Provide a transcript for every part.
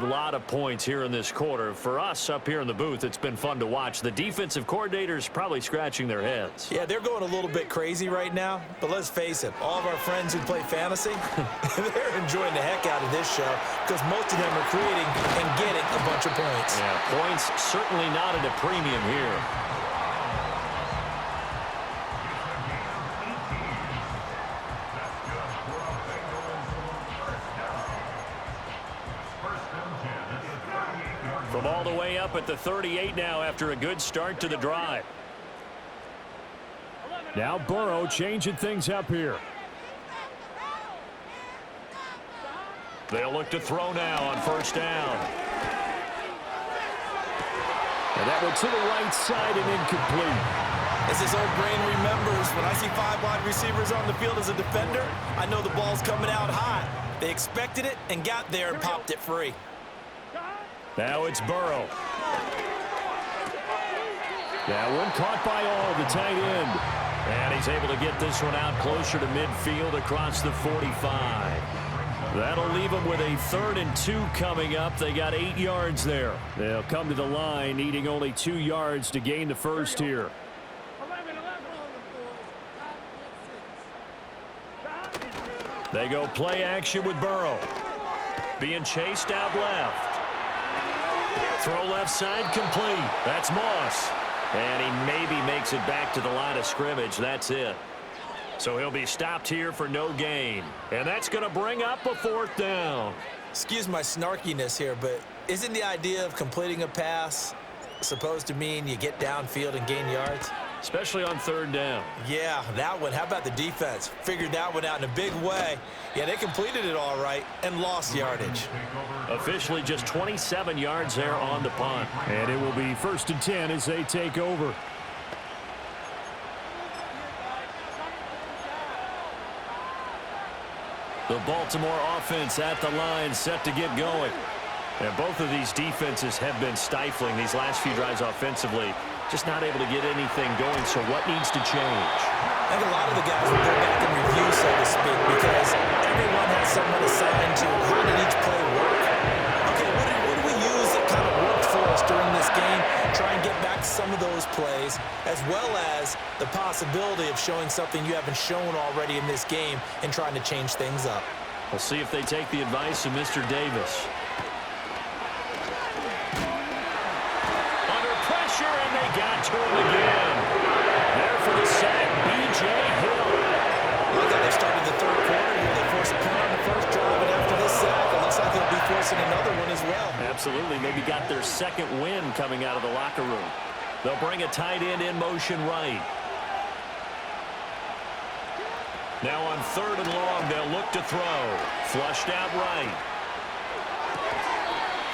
A lot of points here in this quarter. For us up here in the booth, it's been fun to watch. The defensive coordinators probably scratching their heads. Yeah, they're going a little bit crazy right now, but let's face it, all of our friends who play fantasy, they're enjoying the heck out of this show because most of them are creating and getting a bunch of points. Yeah, points certainly not at a premium here. From all the way up at the 38 now after a good start to the drive. Now Burrow changing things up here. They'll look to throw now on first down. And that one to the right side and incomplete. As his old brain remembers, when I see 5 wide receivers on the field as a defender, I know the ball's coming out hot. They expected it and got there and popped it free. Now it's Burrow. That one caught by all, the tight end. And he's able to get this one out closer to midfield across the 45. That'll leave them with a 3rd and 2 coming up. They got 8 yards there. They'll come to the line, needing only 2 yards to gain the first here. They go play action with Burrow. Being chased out left. Throw left side complete. That's Moss. And he maybe makes it back to the line of scrimmage. That's it. So he'll be stopped here for no gain. And that's going to bring up a 4th down. Excuse my snarkiness here, but isn't the idea of completing a pass supposed to mean you get downfield and gain yards? Especially on 3rd down. Yeah, that one. How about the defense? Figured that one out in a big way. Yeah, they completed it all right and lost yardage. Officially just 27 yards there on the punt. And it will be 1st and 10 as they take over. The Baltimore offense at the line, set to get going. And both of these defenses have been stifling these last few drives offensively. Just not able to get anything going, so what needs to change? I think a lot of the guys will go back and review, so to speak, because everyone has someone assigned to how did each play work. Okay, what do we use that kind of worked for us during this game? Try and get back some of those plays, as well as the possibility of showing something you haven't shown already in this game and trying to change things up. We'll see if they take the advice of Mr. Davis. And they got to him again. There for the sack, B.J. Hill. Look how they started the 3rd quarter here. They forced a punt on the first drive, and after this sack, it looks like they'll be forcing another one as well. Absolutely. Maybe got their 2nd win coming out of the locker room. They'll bring a tight end in motion right. Now on 3rd and long, they'll look to throw. Flushed out right.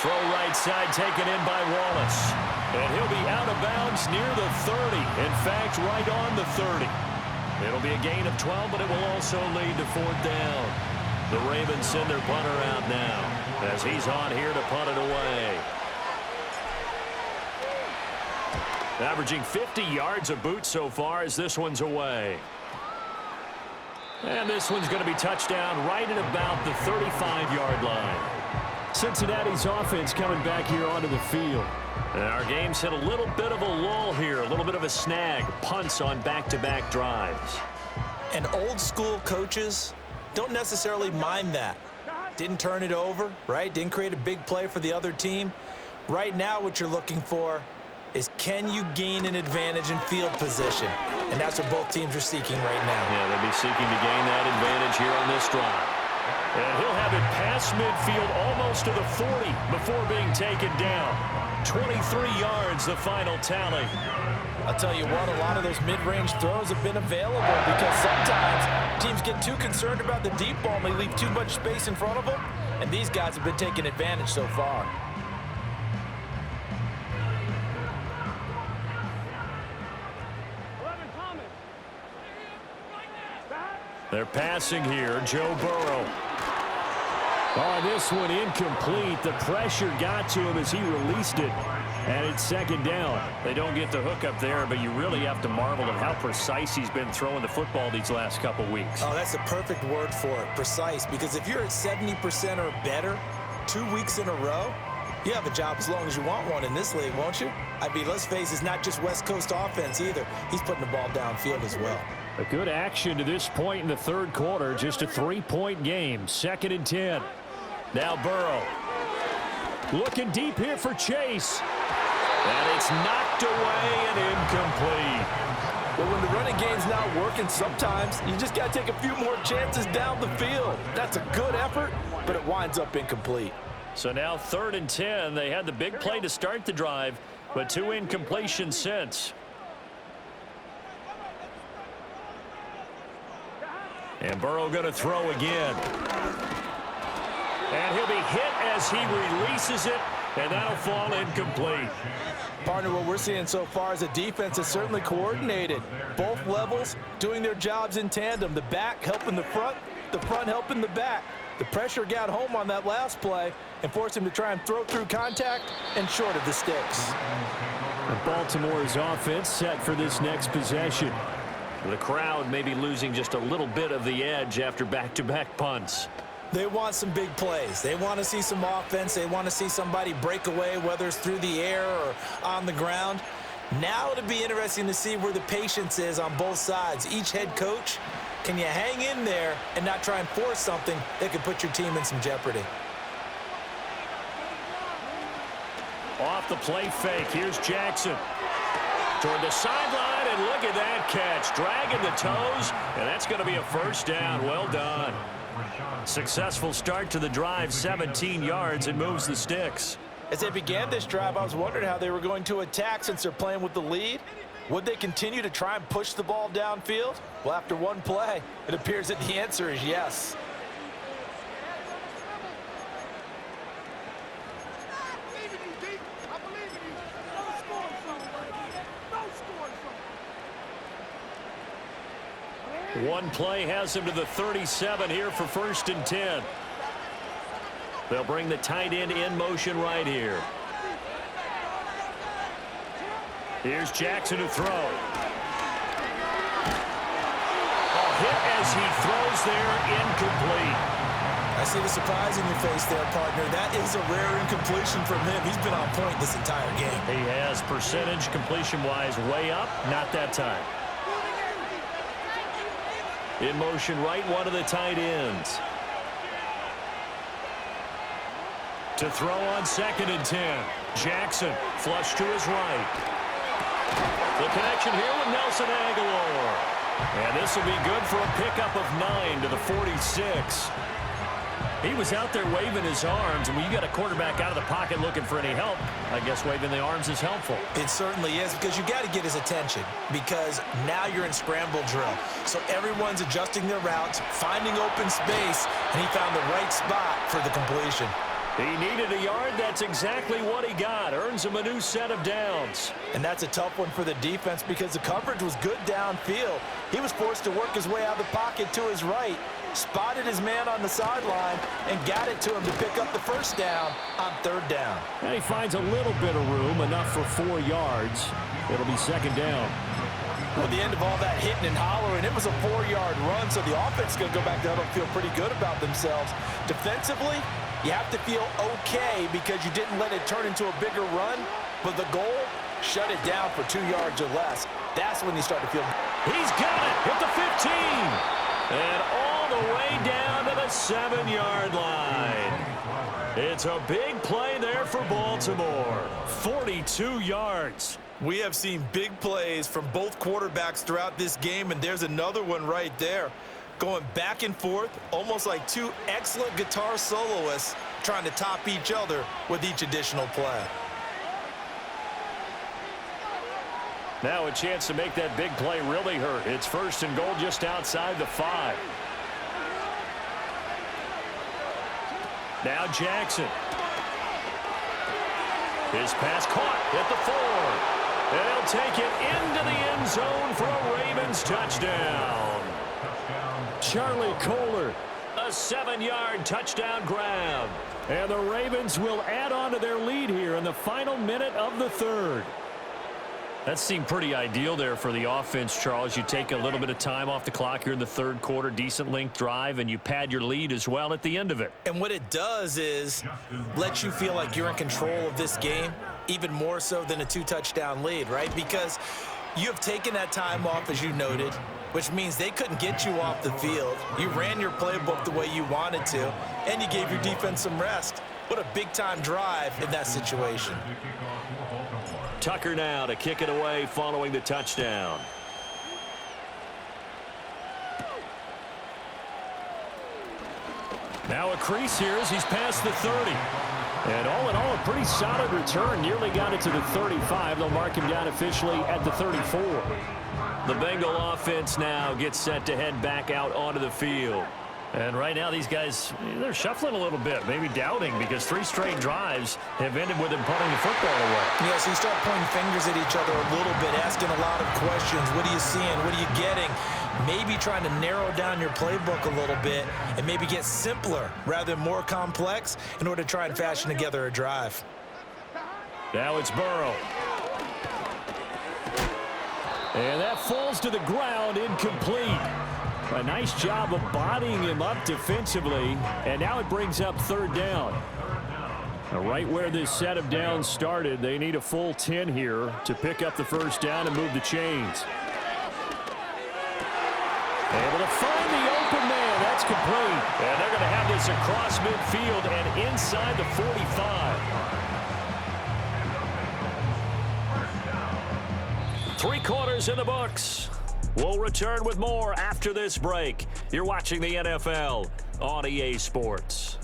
Throw right side taken in by Wallace. And he'll be out of bounds near the 30. In fact, right on the 30. It'll be a gain of 12, but it will also lead to 4th down. The Ravens send their punter out now as he's on here to punt it away. Averaging 50 yards a boot so far as this one's away. And this one's going to be touchdown right at about the 35-yard line. Cincinnati's offense coming back here onto the field. And our game's hit a little bit of a lull here, a little bit of a snag. Punts on back-to-back drives. And old-school coaches don't necessarily mind that. Didn't turn it over, right? Didn't create a big play for the other team. Right now what you're looking for is can you gain an advantage in field position? And that's what both teams are seeking right now. Yeah, they'll be seeking to gain that advantage here on this drive. And he'll have it past midfield almost to the 40 before being taken down. 23 yards, the final tally. I'll tell you what, a lot of those mid-range throws have been available because sometimes teams get too concerned about the deep ball and they leave too much space in front of them. And these guys have been taking advantage so far. They're passing here, Joe Burrow. Oh, this one incomplete. The pressure got to him as he released it. And it's 2nd down. They don't get the hook up there, but you really have to marvel at how precise he's been throwing the football these last couple weeks. Oh, that's the perfect word for it, precise. Because if you're at 70% or better, 2 weeks in a row? You have a job as long as you want one in this league, won't you? I mean, let's face it, it's not just West Coast offense either. He's putting the ball downfield as well. A good action to this point in the third quarter. Just a 3-point game. 2nd and 10. Now Burrow. Looking deep here for Chase. And it's knocked away and incomplete. But when the running game's not working, sometimes you just got to take a few more chances down the field. That's a good effort, but it winds up incomplete. So now 3rd and 10. They had the big play to start the drive, but 2 incompletions since. And Burrow going to throw again. And he'll be hit as he releases it, and that'll fall incomplete. Partner, what we're seeing so far is a defense that's certainly coordinated. Both levels doing their jobs in tandem. The back helping the front helping the back. The pressure got home on that last play and forced him to try and throw through contact and short of the sticks. Baltimore's offense set for this next possession. The crowd may be losing just a little bit of the edge after back-to-back punts. They want some big plays. They want to see some offense. They want to see somebody break away, whether it's through the air or on the ground. Now it'll be interesting to see where the patience is on both sides. Each head coach, can you hang in there and not try and force something that could put your team in some jeopardy? Off the play fake, here's Jackson. Toward the sideline, and look at that catch. Dragging the toes, and that's going to be a first down. Well done. Successful start to the drive, 17 yards, and moves the sticks. As they began this drive, I was wondering how they were going to attack since they're playing with the lead. Would they continue to try and push the ball downfield? Well, after one play, it appears that the answer is yes. One play has him to the 37 here for 1st and 10. They'll bring the tight end in motion right here. Here's Jackson to throw. A hit as he throws there, incomplete. I see the surprise in your face there, partner. That is a rare incompletion from him. He's been on point this entire game. He has percentage completion-wise way up, not that time. In motion right, one of the tight ends. To throw on 2nd and 10. Jackson, flush to his right. The connection here with Nelson Aguilar. And this will be good for a pickup of 9 to the 46. He was out there waving his arms, and when you got a quarterback out of the pocket looking for any help, I guess waving the arms is helpful. It certainly is, because you got to get his attention, because now you're in scramble drill. So everyone's adjusting their routes, finding open space, and he found the right spot for the completion. He needed a yard. That's exactly what he got. Earns him a new set of downs. And that's a tough one for the defense because the coverage was good downfield. He was forced to work his way out of the pocket to his right, spotted his man on the sideline, and got it to him to pick up the first down on 3rd down. And he finds a little bit of room, enough for 4 yards. It'll be 2nd down. Well, at the end of all that hitting and hollering, it was a 4-yard run, so the offense is going to go back there and feel pretty good about themselves. Defensively, you have to feel okay because you didn't let it turn into a bigger run, but the goal, shut it down for 2 yards or less. That's when you start to feel. He's got it at the 15. And all the way down to the 7-yard line. It's a big play there for Baltimore. 42 yards. We have seen big plays from both quarterbacks throughout this game, and there's another one right there. Going back and forth, almost like two excellent guitar soloists trying to top each other with each additional play. Now a chance to make that big play really hurt. It's 1st and goal just outside the 5. Now Jackson. His pass caught at the 4. And he'll take it into the end zone for a Ravens touchdown. Charlie Kohler. A 7-yard touchdown grab. And the Ravens will add on to their lead here in the final minute of the 3rd. That seemed pretty ideal there for the offense, Charles. You take a little bit of time off the clock here in the third quarter, decent length drive, and you pad your lead as well at the end of it. And what it does is let you feel like you're in control of this game, even more so than a 2-touchdown lead, right? Because you have taken that time off, as you noted, which means they couldn't get you off the field. You ran your playbook the way you wanted to, and you gave your defense some rest. What a big-time drive in that situation. Tucker now to kick it away following the touchdown. Now a crease here as he's past the 30. And all in all, a pretty solid return. Nearly got it to the 35. They'll mark him down officially at the 34. The Bengal offense now gets set to head back out onto the field. And right now, these guys, they're shuffling a little bit, maybe doubting, because 3 straight drives have ended with them punting the football away. Yeah, so you start pointing fingers at each other a little bit, asking a lot of questions. What are you seeing? What are you getting? Maybe trying to narrow down your playbook a little bit and maybe get simpler rather than more complex in order to try and fashion together a drive. Now it's Burrow. And that falls to the ground, incomplete. A nice job of bodying him up defensively, and now it brings up third down. Now, right where this set of downs started, they need a full 10 here to pick up the first down and move the chains. Able to find the open man. That's complete. And they're going to have this across midfield and inside the 45. 3 quarters in the books. We'll return with more after this break. You're watching the NFL on EA Sports.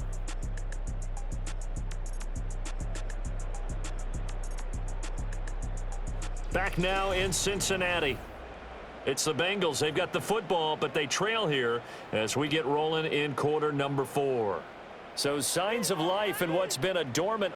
Back now in Cincinnati. It's the Bengals. They've got the football, but they trail here as we get rolling in quarter number 4. So signs of life in what's been a dormant